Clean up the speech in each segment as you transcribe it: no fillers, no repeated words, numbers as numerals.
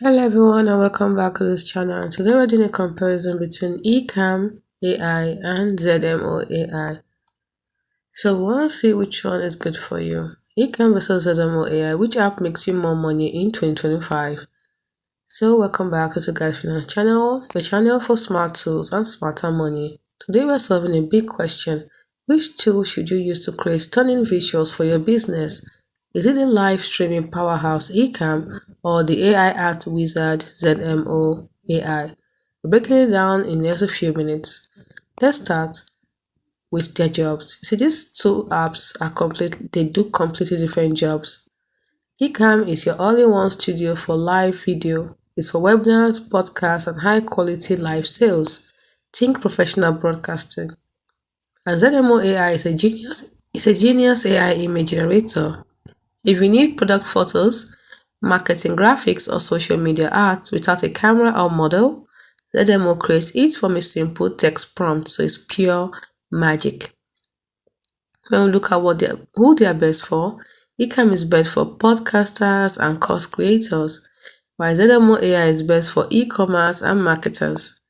Hello everyone and welcome back to this channel. And today we're doing a comparison between Ecamm AI and ZMO AI. So we want to see which one is good for you. Ecamm versus ZMO AI, which app makes you more money in 2025? So welcome back to Twoguysfinance channel, the channel for smart tools and smarter money. Today we're solving a big question. Which tool should you use to create stunning visuals for your business? Is it the live streaming powerhouse Ecamm or the AI art wizard ZMO AI? We're breaking it down in just a few minutes. Let's start with their jobs. See, these two apps they do completely different jobs. Ecamm is your all-in-one studio for live video. It's for webinars, podcasts, and high-quality live sales. Think professional broadcasting. And ZMO AI is a genius AI image generator. If you need product photos, marketing graphics, or social media art without a camera or model, ZMO creates it from a simple text prompt, so it's pure magic. When we look at who they are best for, Ecamm is best for podcasters and course creators, while ZMO AI is best for e-commerce and marketers.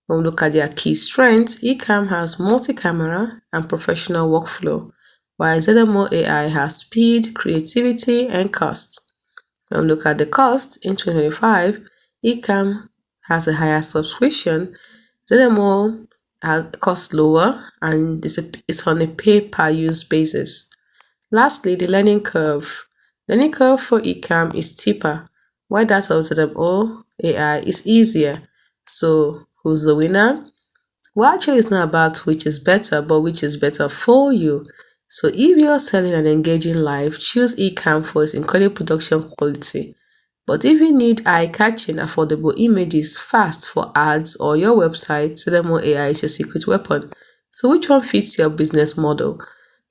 When we look at their key strengths, Ecamm has multi-camera and professional workflow, while ZMO AI has speed, creativity, and cost. When we look at the cost, in 2025, Ecamm has a higher subscription, ZMO costs lower, and it's on a pay-per-use basis. Lastly, the learning curve. Learning curve for Ecamm is steeper, while that of ZMO AI is easier. So, who's the winner? Well, actually, it's not about which is better, but which is better for you. So, if you're selling an engaging live, choose Ecamm for its incredible production quality. But if you need eye-catching, affordable images fast for ads or your website, ZMO AI is your secret weapon. So which one fits your business model?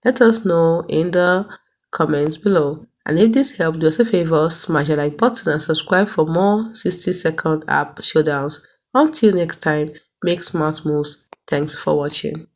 Let us know in the comments below. And if this helped, do us a favor, smash the like button and subscribe for more 60-second app showdowns. Until next time, make smart moves. Thanks for watching.